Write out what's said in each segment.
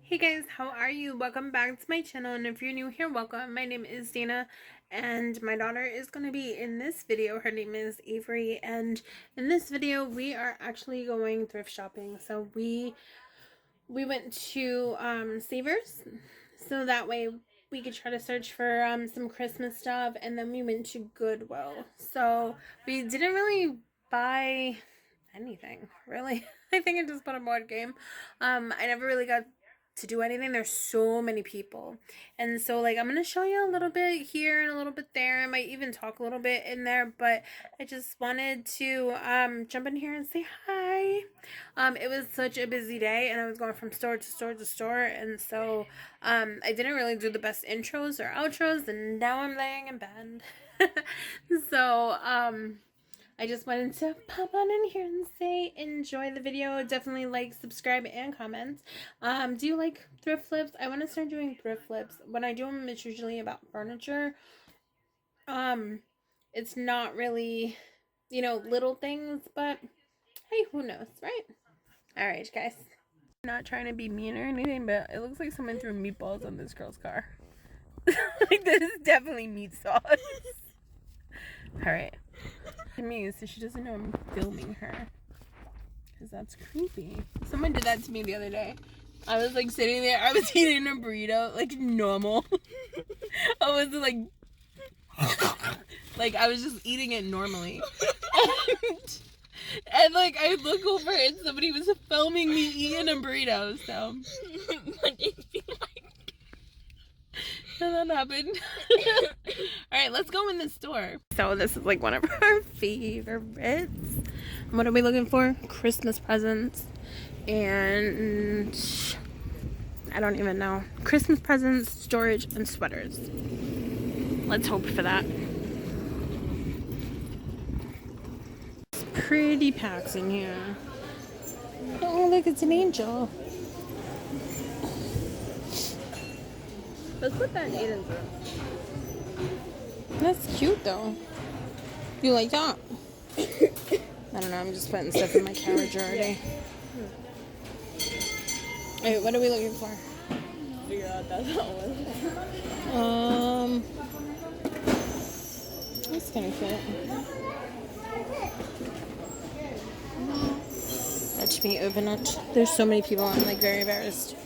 Hey guys, how are you? Welcome back to my channel, and if you're new here, welcome. My name is Dana, and my daughter is going to be in this video. Her name is Avery, and in this video, we are actually going thrift shopping. So we went to Savers, so that way we could try to search for some Christmas stuff, and then we went to Goodwill. So we didn't really buy anything, really. I think I just bought a board game. I never really got to do anything. There's so many people, and so like I'm gonna show you a little bit here and a little bit there. I might even talk a little bit in there, but I just wanted to jump in here and say hi. It was such a busy day, and I was going from store to store to store, and so I didn't really do the best intros or outros, and now I'm laying in bed. So I just wanted to pop on in here and say enjoy the video. Definitely like, subscribe, and comment. Do you like thrift flips? I want to start doing thrift flips. When I do them, it's usually about furniture. It's not really, little things, but hey, who knows, right? All right, guys. I'm not trying to be mean or anything, but it looks like someone threw meatballs on this girl's car. Like, this is definitely meat sauce. All right. Me, so she doesn't know I'm filming her, because that's creepy. Someone did that to me the other day. I was like sitting there, I was eating a burrito like normal. I was like I was just eating it normally. And like I look over and somebody was filming me eating a burrito, so and that happened. Alright, let's go in the store. So this is like one of our favorites. What are we looking for? Christmas presents. And I don't even know. Christmas presents, storage, and sweaters. Let's hope for that. It's pretty packs in here. Oh, look, it's an angel. Let's put that in Aiden's room. That's cute though. You like that? I don't know, I'm just putting stuff in my carriage already. Wait, what are we looking for? Figure out that's not one. That's kind of cute. Let me open it. There's so many people, I'm like very embarrassed.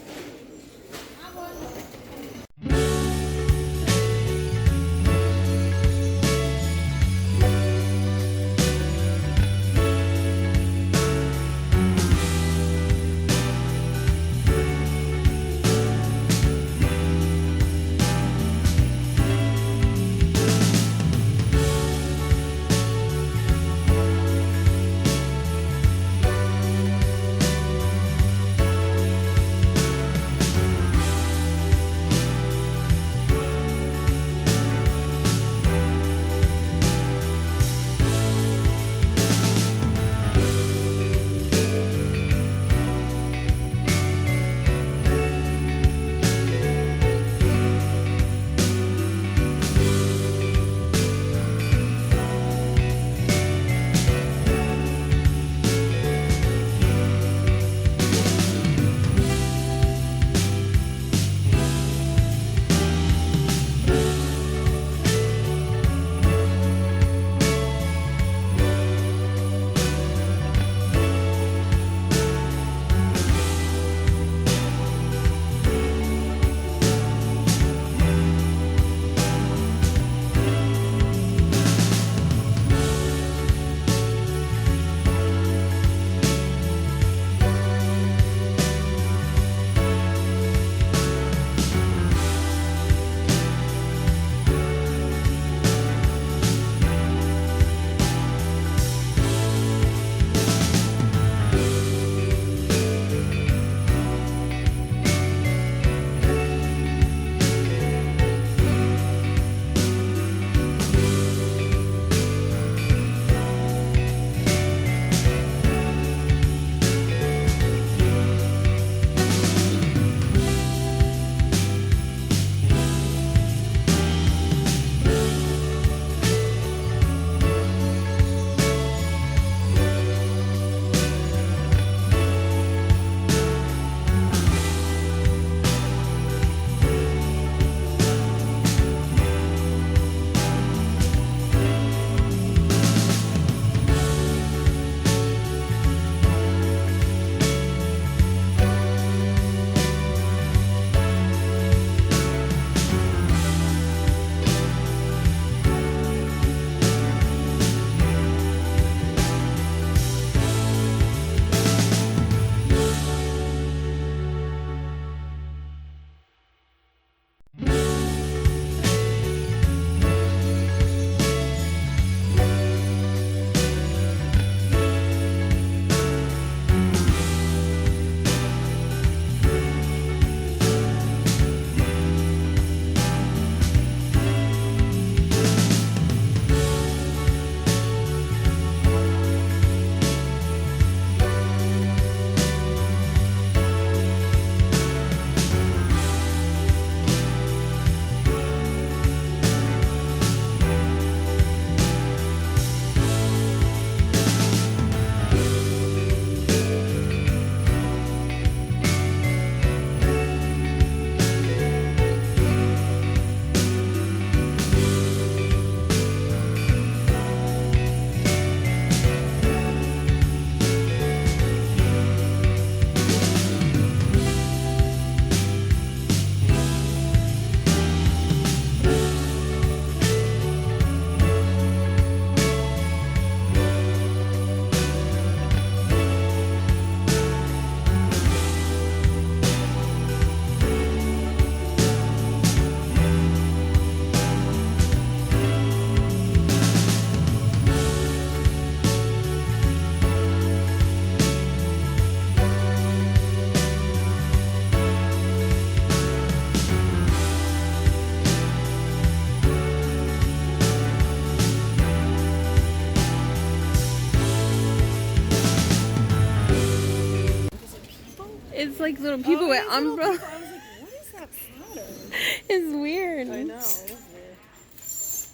like little people with umbrellas. I was like, what is that pattern? It's weird. I know, it is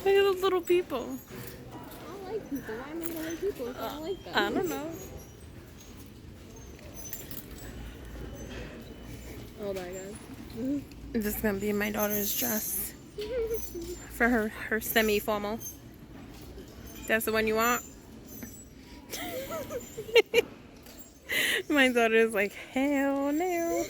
weird. Look at those little people. I don't like people. Why am I gonna like people if I don't like them? I don't know. Oh my god. This is gonna be my daughter's dress for her semi-formal. That's the one you want? My daughter is like, hell no.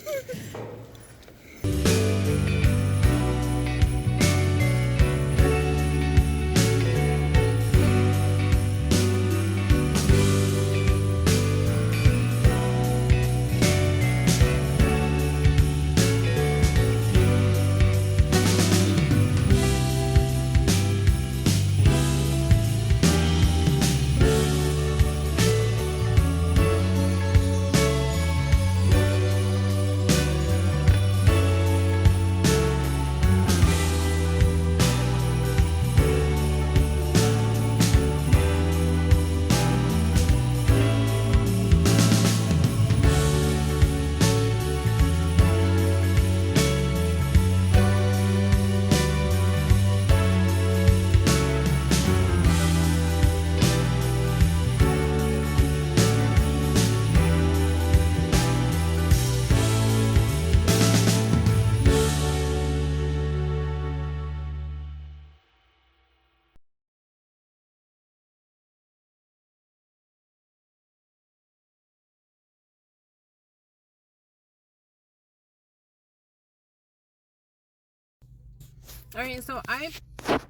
Alright, so I not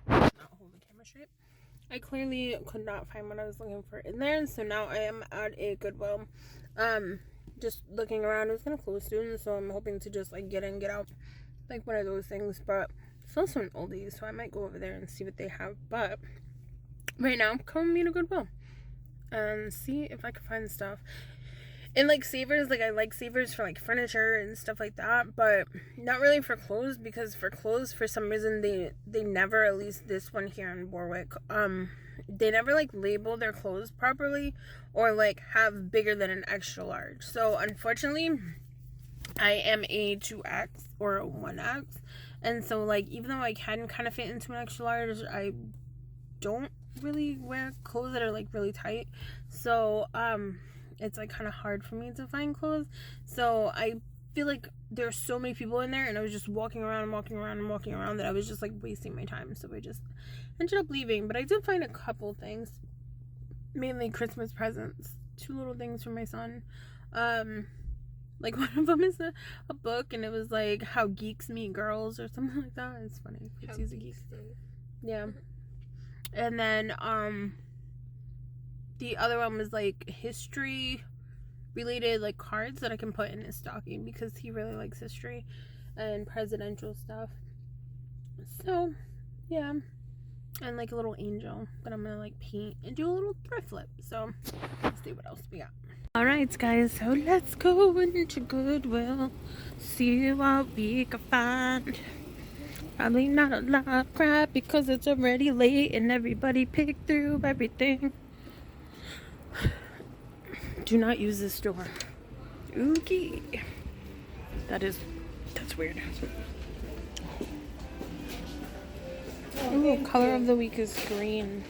hold the camera straight. I clearly could not find what I was looking for in there, so now I am at a Goodwill. Just looking around. It was gonna close soon, so I'm hoping to just like get in, get out, like one of those things. But still some oldies, so I might go over there and see what they have. But right now, come with me to Goodwill and see if I can find stuff. And like Savers, like I like Savers for like furniture and stuff like that, but not really for clothes, because for clothes for some reason they never, at least this one here in Warwick, they never like label their clothes properly or like have bigger than an extra large. So unfortunately I am a 2X or a 1X, and so like even though I can kind of fit into an extra large, I don't really wear clothes that are like really tight. So it's like kind of hard for me to find clothes. So I feel like there's so many people in there, and I was just walking around that I was just like wasting my time. So I just ended up leaving. But I did find a couple things, mainly Christmas presents, 2 little things for my son. Like one of them is a book, and it was like How Geeks Meet Girls or something like that. It's funny because he's a geek. Yeah. And then the other one was like history related like cards that I can put in his stocking, because he really likes history and presidential stuff. So yeah, and like a little angel that I'm gonna like paint and do a little thrift flip. So let's see what else we got. Alright guys, so let's go into Goodwill, see what we can find. Probably not a lot of crap because it's already late and everybody picked through everything. Do not use this door. Okay. That's weird. Ooh, color of the week is green.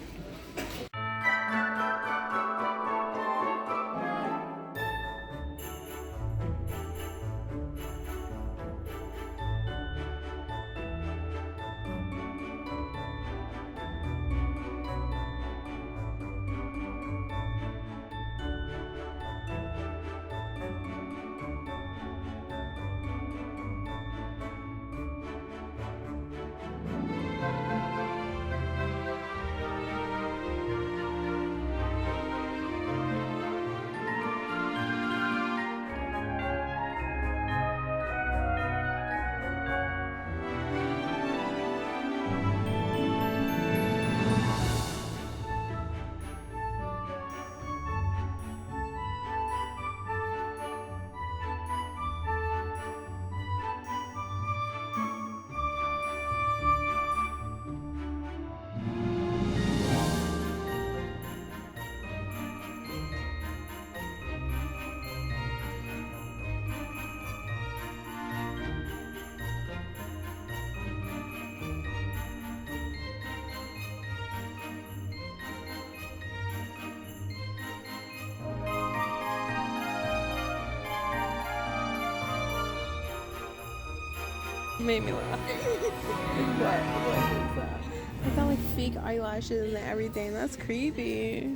Made me laugh. What is that? I got like fake eyelashes and everything. That's creepy.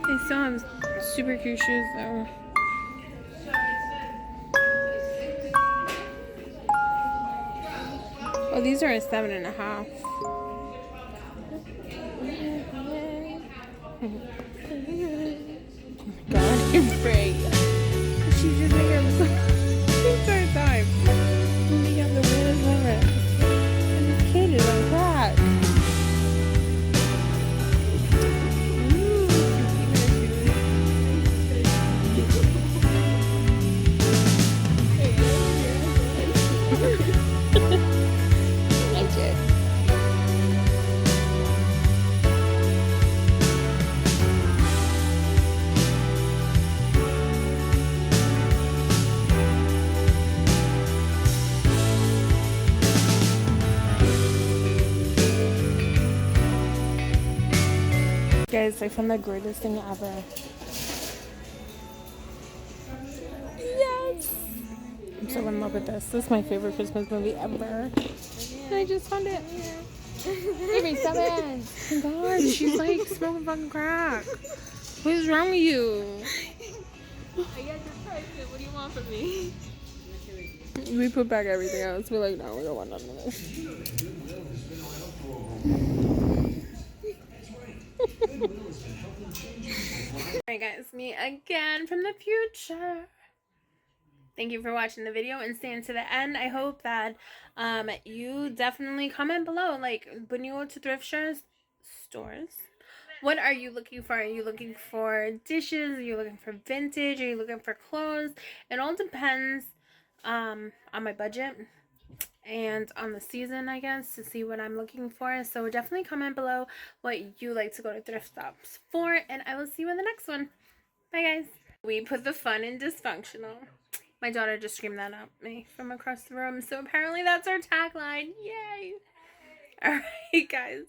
They still have super cute shoes though. Oh, these are a 7.5. God, you're brave. She's just like I'm so entire time. We got the weirdest moment. And this kid is on crack. Guys, I found the greatest thing ever. Yes! I'm so in love with this. This is my favorite Christmas movie ever. And I just found it. Avery, stop it. Oh my god, she's like smoking fucking crack. What is wrong with you? I guess you're pregnant. What do you want from me? We put back everything else. We're like, no, we don't want none of this. Alright guys, me again from the future. Thank you for watching the video and staying to the end. I hope that you definitely comment below, like, when you go to thrift stores, what are you looking for? Are you looking for dishes? Are you looking for vintage? Are you looking for clothes? It all depends on my budget and on the season, I guess, to see what I'm looking for. So definitely comment below what you like to go to thrift shops for, and I will see you in the next one. Bye guys. We put the fun in dysfunctional. My daughter just screamed that at me from across the room, so apparently that's our tagline. Yay! Alright guys.